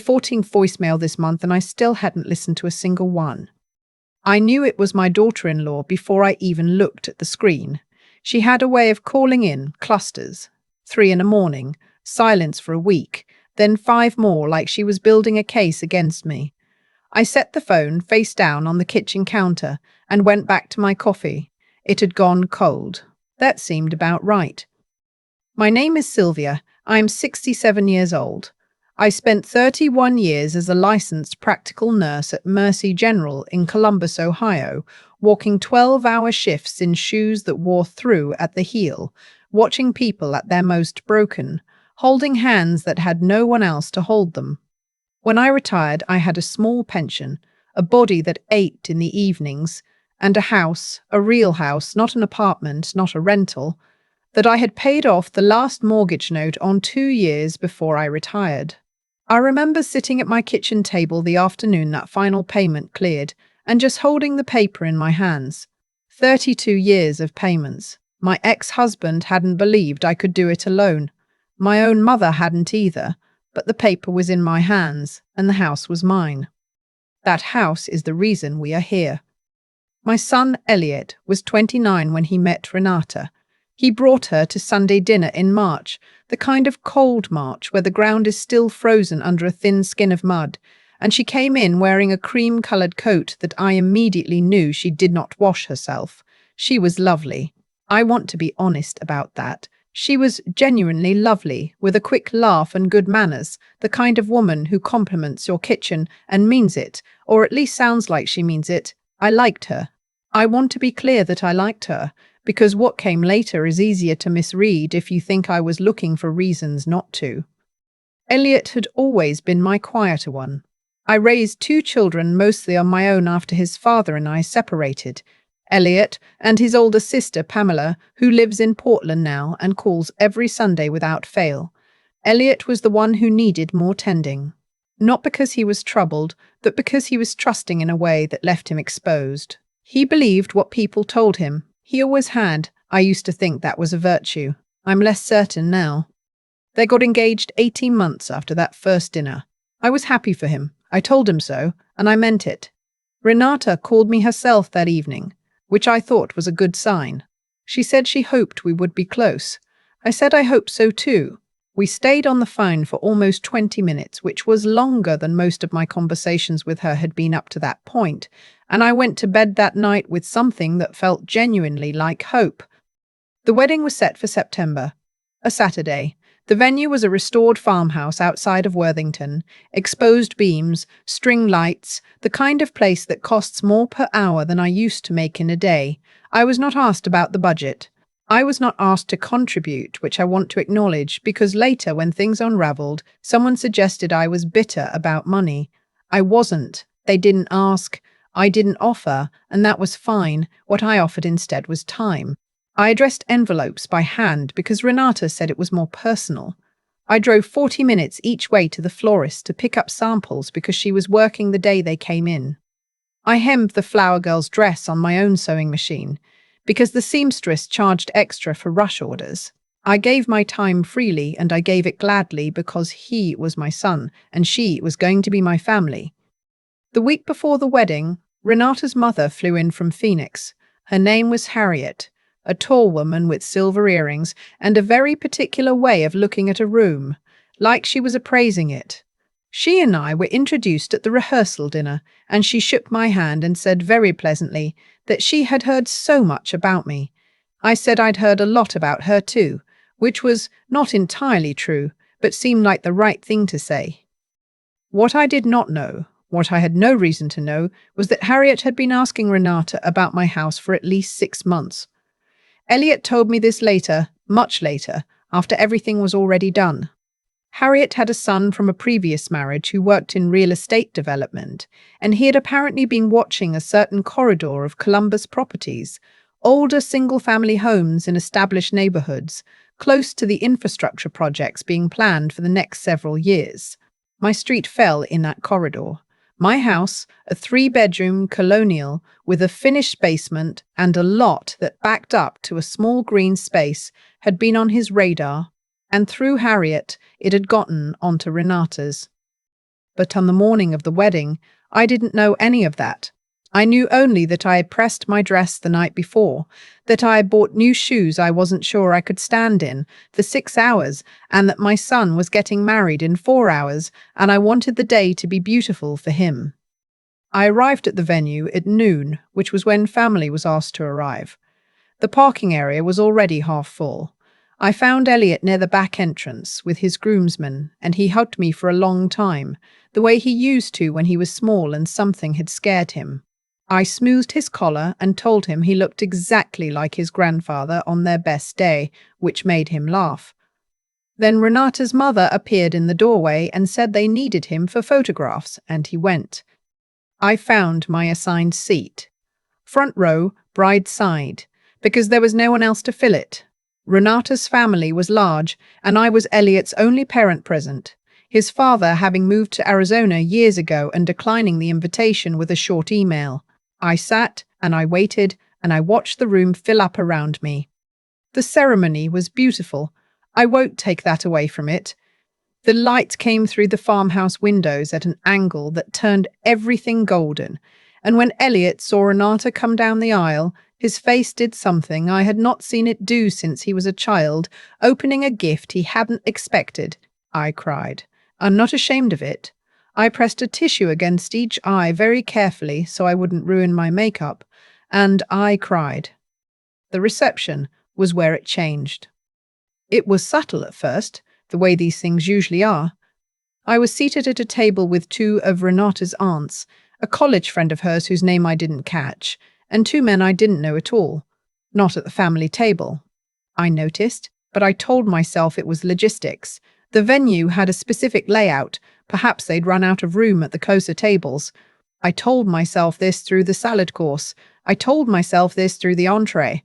14 voicemail this month and I still hadn't listened to a single one. I knew it was my daughter-in-law before I even looked at the screen. She had a way of calling in clusters. 3 in the morning, silence for a week, then 5 more like she was building a case against me. I set the phone face down on the kitchen counter and went back to my coffee. It had gone cold. That seemed about right. My name is Sylvia. I am 67 years old. I spent 31 years as a licensed practical nurse at Mercy General in Columbus, Ohio, walking 12-hour shifts in shoes that wore through at the heel, watching people at their most broken, holding hands that had no one else to hold them. When I retired, I had a small pension, a body that ached in the evenings, and a house, a real house, not an apartment, not a rental, that I had paid off the last mortgage note on 2 years before I retired. I remember sitting at my kitchen table the afternoon that final payment cleared and just holding the paper in my hands. 32 years of payments. My ex-husband hadn't believed I could do it alone. My own mother hadn't either, but the paper was in my hands and the house was mine. That house is the reason we are here. My son, Elliot, was 29 when he met Renata. He brought her to Sunday dinner in March, the kind of cold March where the ground is still frozen under a thin skin of mud, and she came in wearing a cream-coloured coat that I immediately knew she did not wash herself. She was lovely. I want to be honest about that. She was genuinely lovely, with a quick laugh and good manners, the kind of woman who compliments your kitchen and means it, or at least sounds like she means it. I liked her. I want to be clear that I liked her, because what came later is easier to misread if you think I was looking for reasons not to. Elliot had always been my quieter one. I raised 2 children mostly on my own after his father and I separated. Elliot and his older sister Pamela, who lives in Portland now and calls every Sunday without fail. Elliot was the one who needed more tending. Not because he was troubled, but because he was trusting in a way that left him exposed. He believed what people told him. He always had. I used to think that was a virtue. I'm less certain now. They got engaged 18 months after that first dinner. I was happy for him. I told him so, and I meant it. Renata called me herself that evening, which I thought was a good sign. She said she hoped we would be close. I said I hoped so too. We stayed on the phone for almost 20 minutes, which was longer than most of my conversations with her had been up to that point, and I went to bed that night with something that felt genuinely like hope. The wedding was set for September, a Saturday. The venue was a restored farmhouse outside of Worthington, exposed beams, string lights, the kind of place that costs more per hour than I used to make in a day. I was not asked about the budget. I was not asked to contribute, which I want to acknowledge, because later, when things unraveled, someone suggested I was bitter about money. I wasn't. They didn't ask. I didn't offer, and that was fine. What I offered instead was time. I addressed envelopes by hand because Renata said it was more personal. I drove 40 minutes each way to the florist to pick up samples because she was working the day they came in. I hemmed the flower girl's dress on my own sewing machine because the seamstress charged extra for rush orders. I gave my time freely and I gave it gladly because he was my son and she was going to be my family. The week before the wedding, Renata's mother flew in from Phoenix. Her name was Harriet, a tall woman with silver earrings and a very particular way of looking at a room, like she was appraising it. She and I were introduced at the rehearsal dinner, and she shook my hand and said very pleasantly that she had heard so much about me. I said I'd heard a lot about her too, which was not entirely true, but seemed like the right thing to say. What I did not know, what I had no reason to know, was that Harriet had been asking Renata about my house for at least 6 months. Elliot told me this later, much later, after everything was already done. Harriet had a son from a previous marriage who worked in real estate development, and he had apparently been watching a certain corridor of Columbus properties, older single-family homes in established neighborhoods, close to the infrastructure projects being planned for the next several years. My street fell in that corridor. My house, a 3-bedroom colonial with a finished basement and a lot that backed up to a small green space, had been on his radar, and through Harriet, it had gotten onto Renata's. But on the morning of the wedding, I didn't know any of that. I knew only that I had pressed my dress the night before, that I had bought new shoes I wasn't sure I could stand in for 6 hours, and that my son was getting married in 4 hours, and I wanted the day to be beautiful for him. I arrived at the venue at noon, which was when family was asked to arrive. The parking area was already half full. I found Elliot near the back entrance with his groomsmen, and he hugged me for a long time, the way he used to when he was small and something had scared him. I smoothed his collar and told him he looked exactly like his grandfather on their best day, which made him laugh. Then Renata's mother appeared in the doorway and said they needed him for photographs, and he went. I found my assigned seat. Front row, bride's side, because there was no one else to fill it. Renata's family was large, and I was Elliot's only parent present, his father having moved to Arizona years ago and declining the invitation with a short email. I sat, and I waited, and I watched the room fill up around me. The ceremony was beautiful. I won't take that away from it. The light came through the farmhouse windows at an angle that turned everything golden, and when Elliot saw Renata come down the aisle, his face did something I had not seen it do since he was a child, opening a gift he hadn't expected. I cried. I'm not ashamed of it. I pressed a tissue against each eye very carefully so I wouldn't ruin my makeup, and I cried. The reception was where it changed. It was subtle at first, the way these things usually are. I was seated at a table with two of Renata's aunts, a college friend of hers whose name I didn't catch, and two men I didn't know at all. Not at the family table. I noticed, but I told myself it was logistics. The venue had a specific layout. Perhaps they'd run out of room at the closer tables. I told myself this through the salad course. I told myself this through the entree.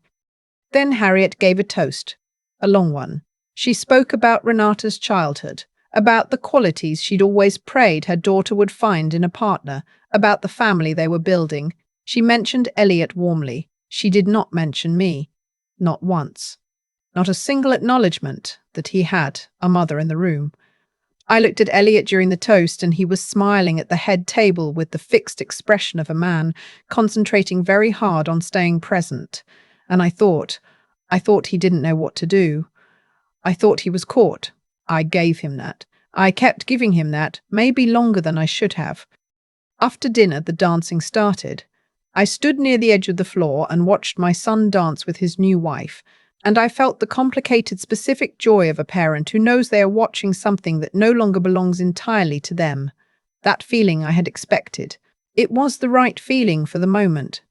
Then Harriet gave a toast, a long one. She spoke about Renata's childhood, about the qualities she'd always prayed her daughter would find in a partner, about the family they were building. She mentioned Elliot warmly. She did not mention me. Not once. Not a single acknowledgement that he had a mother in the room. I looked at Elliot during the toast, and he was smiling at the head table with the fixed expression of a man concentrating very hard on staying present. And I thought he didn't know what to do. I thought he was caught. I gave him that. I kept giving him that, maybe longer than I should have. After dinner, the dancing started. I stood near the edge of the floor and watched my son dance with his new wife, and I felt the complicated, specific joy of a parent who knows they are watching something that no longer belongs entirely to them. That feeling I had expected. It was the right feeling for the moment.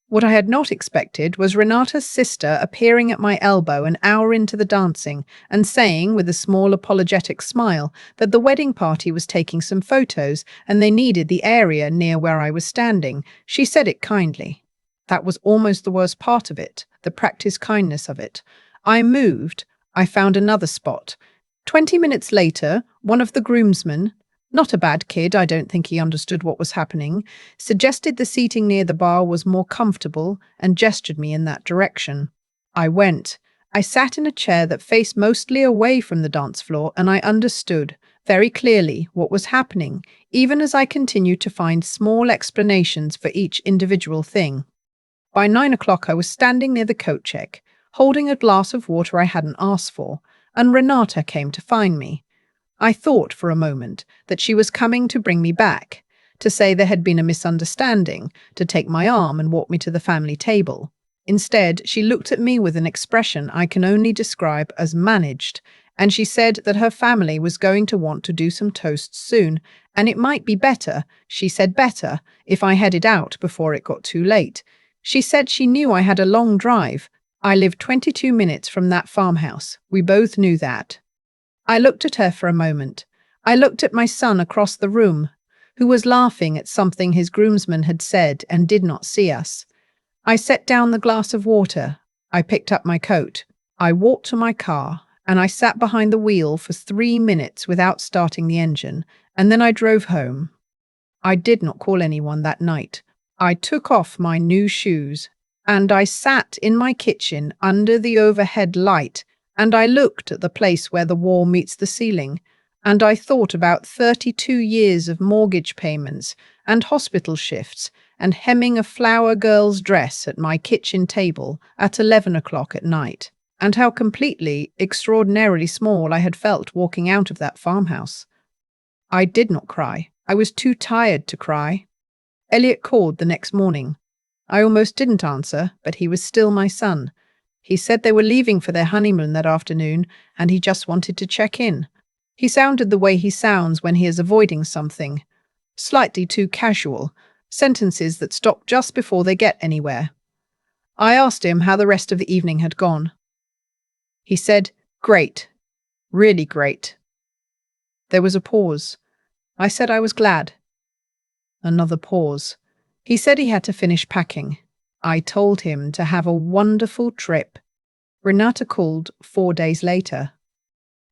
What I had not expected was Renata's sister appearing at my elbow an hour into the dancing and saying, with a small apologetic smile, that the wedding party was taking some photos and they needed the area near where I was standing. She said it kindly. That was almost the worst part of it, the practiced kindness of it. I moved. I found another spot. 20 minutes later, one of the groomsmen, not a bad kid, I don't think he understood what was happening, suggested the seating near the bar was more comfortable and gestured me in that direction. I went. I sat in a chair that faced mostly away from the dance floor, and I understood very clearly what was happening, even as I continued to find small explanations for each individual thing. By 9 o'clock, I was standing near the coat check, holding a glass of water I hadn't asked for, and Renata came to find me. I thought for a moment that she was coming to bring me back, to say there had been a misunderstanding, to take my arm and walk me to the family table. Instead, she looked at me with an expression I can only describe as managed, and she said that her family was going to want to do some toasts soon, and it might be better, she said better, if I headed out before it got too late. She said she knew I had a long drive. I lived 22 minutes from that farmhouse. We both knew that. I looked at her for a moment. I looked at my son across the room, who was laughing at something his groomsman had said and did not see us. I set down the glass of water. I picked up my coat. I walked to my car, and I sat behind the wheel for 3 minutes without starting the engine, and then I drove home. I did not call anyone that night. I took off my new shoes, and I sat in my kitchen under the overhead light, and I looked at the place where the wall meets the ceiling. And I thought about 32 years of mortgage payments and hospital shifts and hemming a flower girl's dress at my kitchen table at 11 o'clock at night, and how completely, extraordinarily small I had felt walking out of that farmhouse. I did not cry. I was too tired to cry. Elliot called the next morning. I almost didn't answer, but he was still my son. He said they were leaving for their honeymoon that afternoon, and he just wanted to check in. He sounded the way he sounds when he is avoiding something. Slightly too casual, sentences that stop just before they get anywhere. I asked him how the rest of the evening had gone. He said, "Great. Really great." There was a pause. I said I was glad. Another pause. He said he had to finish packing. I told him to have a wonderful trip. Renata called 4 days later.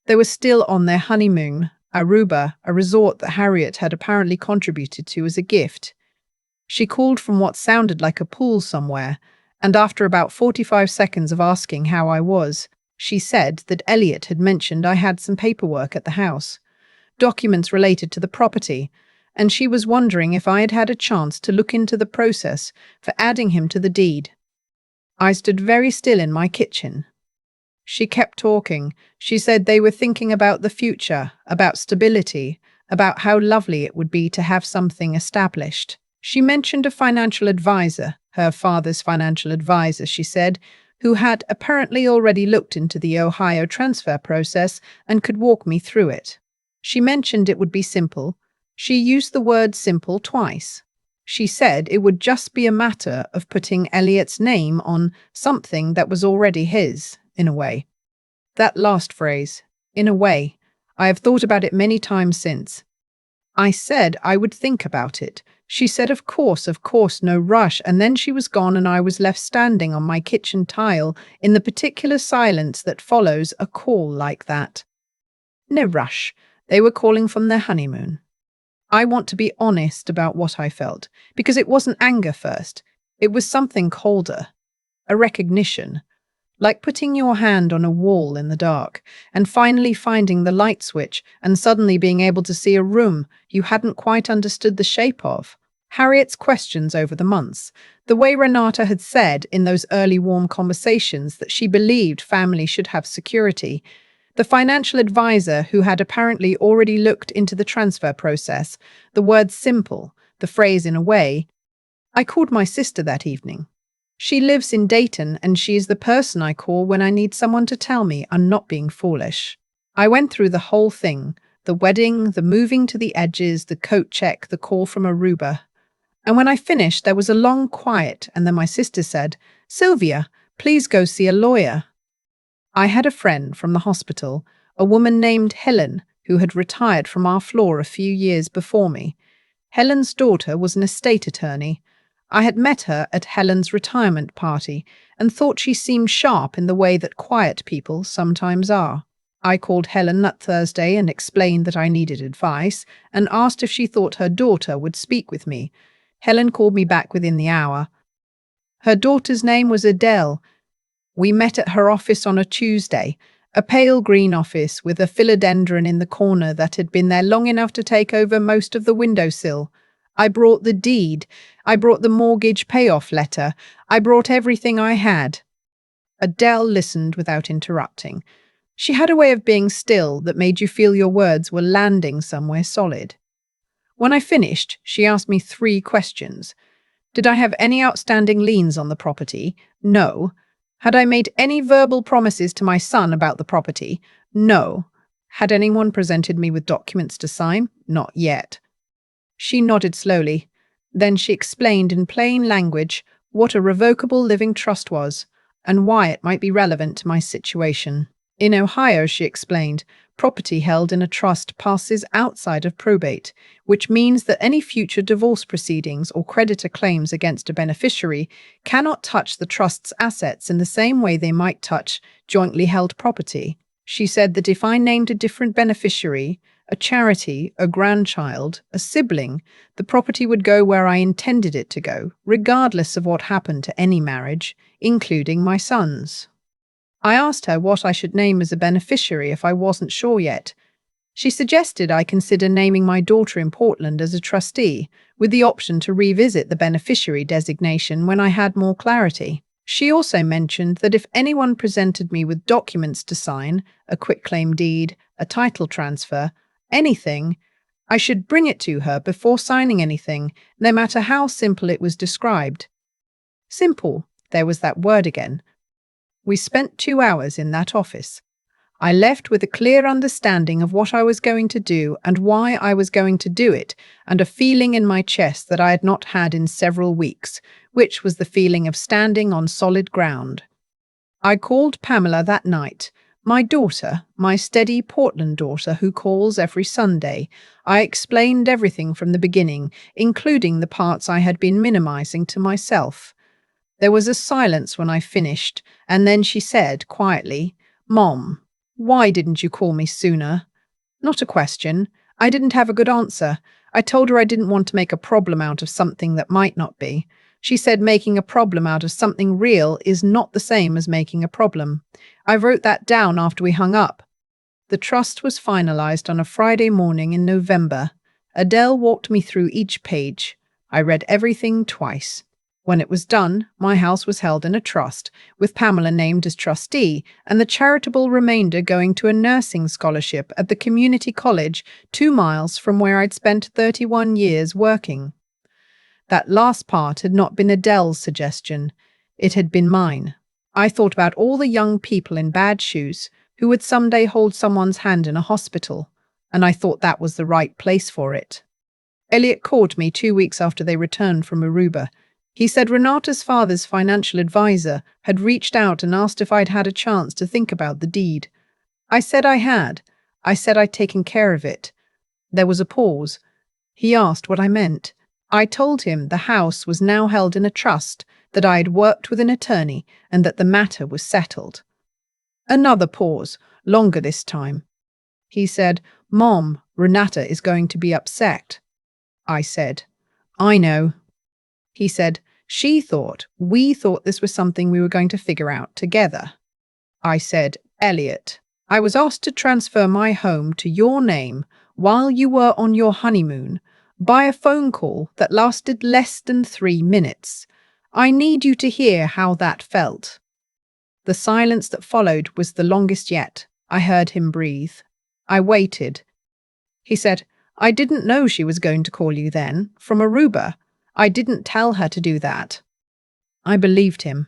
They were still on their honeymoon, Aruba, a resort that Harriet had apparently contributed to as a gift. She called from what sounded like a pool somewhere, and after about 45 seconds of asking how I was, she said that Elliot had mentioned I had some paperwork at the house, documents related to the property, and she was wondering if I had had a chance to look into the process for adding him to the deed. I stood very still in my kitchen. She kept talking. She said they were thinking about the future, about stability, about how lovely it would be to have something established. She mentioned a financial advisor, her father's financial advisor, she said, who had apparently already looked into the Ohio transfer process and could walk me through it. She mentioned it would be simple. She used the word simple twice. She said it would just be a matter of putting Elliot's name on something that was already his, in a way. That last phrase, in a way, I have thought about it many times since. I said I would think about it. She said, of course, no rush, and then she was gone and I was left standing on my kitchen tile in the particular silence that follows a call like that. No rush. They were calling from their honeymoon. I want to be honest about what I felt, because it wasn't anger first. It was something colder, a recognition, like putting your hand on a wall in the dark and finally finding the light switch and suddenly being able to see a room you hadn't quite understood the shape of. Harriet's questions over the months, the way Renata had said in those early warm conversations that she believed family should have security, the financial advisor who had apparently already looked into the transfer process, the word simple, the phrase in a way. I called my sister that evening. She lives in Dayton, and she is the person I call when I need someone to tell me I'm not being foolish. I went through the whole thing, the wedding, the moving to the edges, the coat check, the call from Aruba. And when I finished, there was a long quiet, and then my sister said, "Sylvia, please go see a lawyer." I had a friend from the hospital, a woman named Helen, who had retired from our floor a few years before me. Helen's daughter was an estate attorney. I had met her at Helen's retirement party and thought she seemed sharp in the way that quiet people sometimes are. I called Helen that Thursday and explained that I needed advice and asked if she thought her daughter would speak with me. Helen called me back within the hour. Her daughter's name was Adele. We met at her office on a Tuesday, a pale green office with a philodendron in the corner that had been there long enough to take over most of the windowsill. I brought the deed. I brought the mortgage payoff letter. I brought everything I had. Adele listened without interrupting. She had a way of being still that made you feel your words were landing somewhere solid. When I finished, she asked me 3 questions. Did I have any outstanding liens on the property? No. Had I made any verbal promises to my son about the property? No. Had anyone presented me with documents to sign? Not yet. She nodded slowly. Then she explained in plain language what a revocable living trust was and why it might be relevant to my situation. In Ohio, she explained, property held in a trust passes outside of probate, which means that any future divorce proceedings or creditor claims against a beneficiary cannot touch the trust's assets in the same way they might touch jointly held property. She said that if I named a different beneficiary, a charity, a grandchild, a sibling, the property would go where I intended it to go, regardless of what happened to any marriage, including my son's. I asked her what I should name as a beneficiary if I wasn't sure yet. She suggested I consider naming my daughter in Portland as a trustee, with the option to revisit the beneficiary designation when I had more clarity. She also mentioned that if anyone presented me with documents to sign, a quitclaim deed, a title transfer, anything, I should bring it to her before signing anything, no matter how simple it was described. Simple, there was that word again. We spent 2 hours in that office. I left with a clear understanding of what I was going to do and why I was going to do it, and a feeling in my chest that I had not had in several weeks, which was the feeling of standing on solid ground. I called Pamela that night, my daughter, my steady Portland daughter who calls every Sunday. I explained everything from the beginning, including the parts I had been minimizing to myself. There was a silence when I finished, and then she said quietly, "Mom, why didn't you call me sooner?" Not a question. I didn't have a good answer. I told her I didn't want to make a problem out of something that might not be. She said making a problem out of something real is not the same as making a problem. I wrote that down after we hung up. The trust was finalized on a Friday morning in November. Adele walked me through each page. I read everything twice. When it was done, my house was held in a trust, with Pamela named as trustee, and the charitable remainder going to a nursing scholarship at the community college 2 miles from where I'd spent 31 years working. That last part had not been Adele's suggestion. It had been mine. I thought about all the young people in bad shoes who would someday hold someone's hand in a hospital, and I thought that was the right place for it. Elliot called me 2 weeks after they returned from Aruba. He said Renata's father's financial advisor had reached out and asked if I'd had a chance to think about the deed. I said I had. I said I'd taken care of it. There was a pause. He asked what I meant. I told him the house was now held in a trust, that I had worked with an attorney, and that the matter was settled. Another pause, longer this time. He said, "Mom, Renata is going to be upset." I said, "I know." He said, we thought this was something we were going to figure out together." I said, "Elliot, I was asked to transfer my home to your name while you were on your honeymoon by a phone call that lasted less than 3 minutes. I need you to hear how that felt." The silence that followed was the longest yet. I heard him breathe. I waited. He said, "I didn't know she was going to call you then, from Aruba. I didn't tell her to do that." I believed him.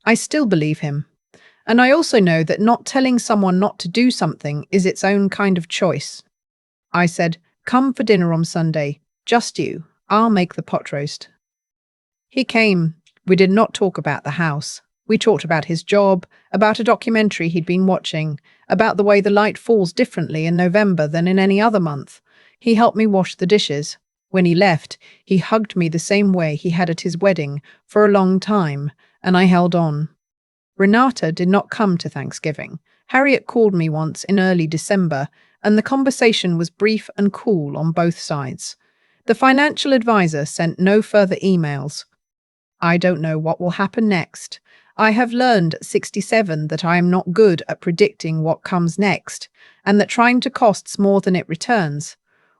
I still believe him. And I also know that not telling someone not to do something is its own kind of choice. I said, "Come for dinner on Sunday. Just you. I'll make the pot roast." He came. We did not talk about the house. We talked about his job, about a documentary he'd been watching, about the way the light falls differently in November than in any other month. He helped me wash the dishes. When he left, he hugged me the same way he had at his wedding for a long time, and I held on. Renata did not come to Thanksgiving. Harriet called me once in early December, and the conversation was brief and cool on both sides. The financial advisor sent no further emails. I don't know what will happen next. I have learned at 67 that I am not good at predicting what comes next, and that trying to costs more than it returns.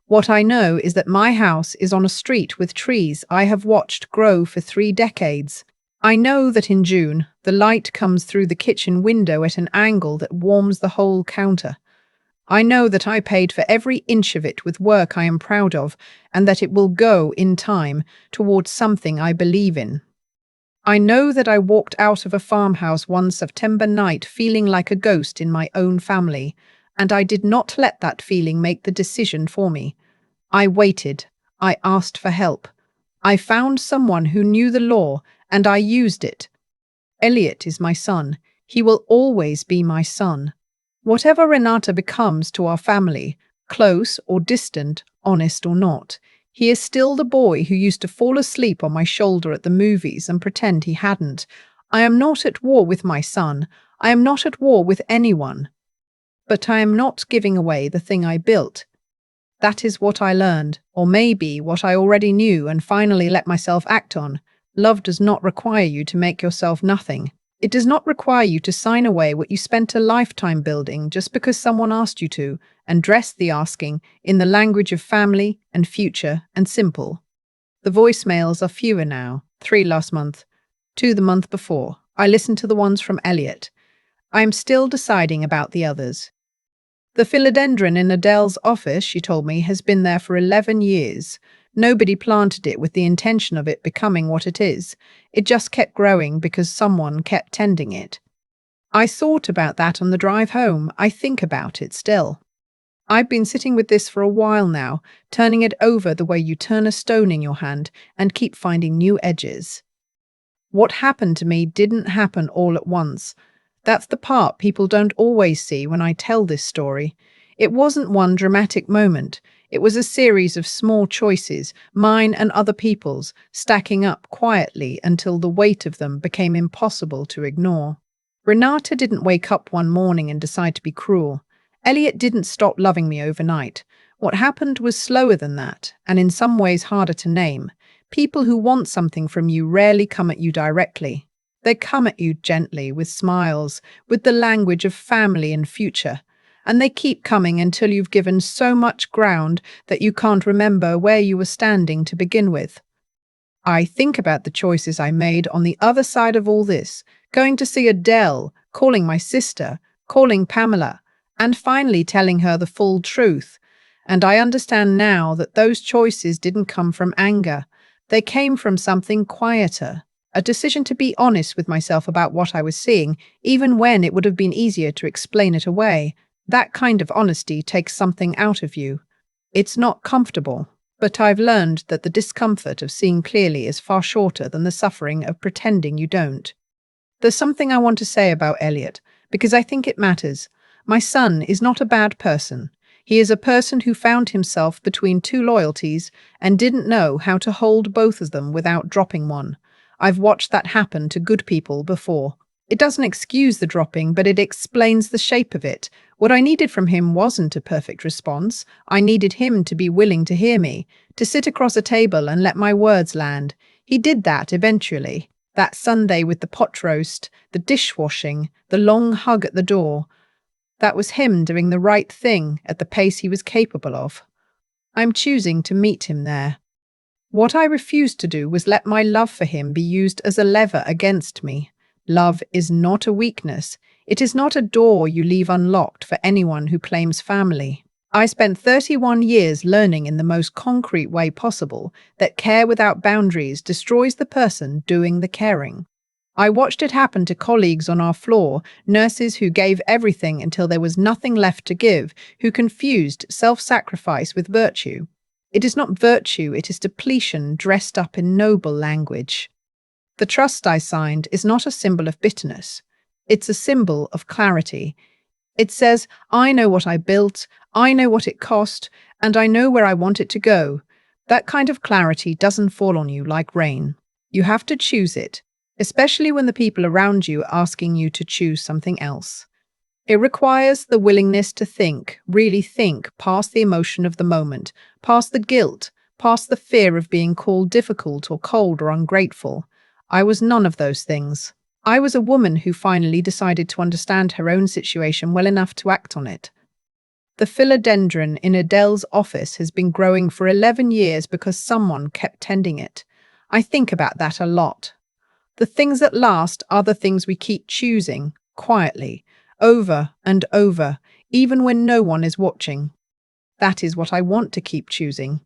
What I know is that my house is on a street with trees I have watched grow for 3 decades. I know that in June, the light comes through the kitchen window at an angle that warms the whole counter. I know that I paid for every inch of it with work I am proud of, and that it will go, in time, towards something I believe in. I know that I walked out of a farmhouse one September night feeling like a ghost in my own family, and I did not let that feeling make the decision for me. I waited. I asked for help. I found someone who knew the law, and I used it. Elliot is my son. He will always be my son. Whatever Renata becomes to our family, close or distant, honest or not, he is still the boy who used to fall asleep on my shoulder at the movies and pretend he hadn't. I am not at war with my son. I am not at war with anyone. But I am not giving away the thing I built. That is what I learned, or maybe what I already knew and finally let myself act on. Love does not require you to make yourself nothing. It does not require you to sign away what you spent a lifetime building just because someone asked you to, and dress the asking in the language of family and future and simple. The voicemails are fewer now, 3 last month, 2 the month before. I listened to the ones from Elliot. I am still deciding about the others. The philodendron in Adele's office, she told me, has been there for 11 years. Nobody planted it with the intention of it becoming what it is. It just kept growing because someone kept tending it. I thought about that on the drive home. I think about it still. I've been sitting with this for a while now, turning it over the way you turn a stone in your hand and keep finding new edges. What happened to me didn't happen all at once. That's the part people don't always see when I tell this story. It wasn't one dramatic moment. It was a series of small choices, mine and other people's, stacking up quietly until the weight of them became impossible to ignore. Renata didn't wake up one morning and decide to be cruel. Elliot didn't stop loving me overnight. What happened was slower than that, and in some ways harder to name. People who want something from you rarely come at you directly. They come at you gently, with smiles, with the language of family and future. And they keep coming until you've given so much ground that you can't remember where you were standing to begin with. I think about the choices I made on the other side of all this, going to see Adele, calling my sister, calling Pamela, and finally telling her the full truth. And I understand now that those choices didn't come from anger. They came from something quieter, a decision to be honest with myself about what I was seeing, even when it would have been easier to explain it away. That kind of honesty takes something out of you. It's not comfortable, but I've learned that the discomfort of seeing clearly is far shorter than the suffering of pretending you don't. There's something I want to say about Elliot, because I think it matters. My son is not a bad person. He is a person who found himself between two loyalties and didn't know how to hold both of them without dropping one. I've watched that happen to good people before. It doesn't excuse the dropping, but it explains the shape of it. What I needed from him wasn't a perfect response. I needed him to be willing to hear me, to sit across a table and let my words land. He did that eventually. That Sunday with the pot roast, the dishwashing, the long hug at the door. That was him doing the right thing at the pace he was capable of. I'm choosing to meet him there. What I refused to do was let my love for him be used as a lever against me. Love is not a weakness. It is not a door you leave unlocked for anyone who claims family. I spent 31 years learning in the most concrete way possible that care without boundaries destroys the person doing the caring. I watched it happen to colleagues on our floor, nurses who gave everything until there was nothing left to give, who confused self-sacrifice with virtue. It is not virtue, it is depletion dressed up in noble language. The trust I signed is not a symbol of bitterness. It's a symbol of clarity. It says, I know what I built, I know what it cost, and I know where I want it to go. That kind of clarity doesn't fall on you like rain. You have to choose it, especially when the people around you are asking you to choose something else. It requires the willingness to think, really think, past the emotion of the moment, past the guilt, past the fear of being called difficult or cold or ungrateful. I was none of those things. I was a woman who finally decided to understand her own situation well enough to act on it. The philodendron in Adele's office has been growing for 11 years because someone kept tending it. I think about that a lot. The things that last are the things we keep choosing, quietly, over and over, even when no one is watching. That is what I want to keep choosing.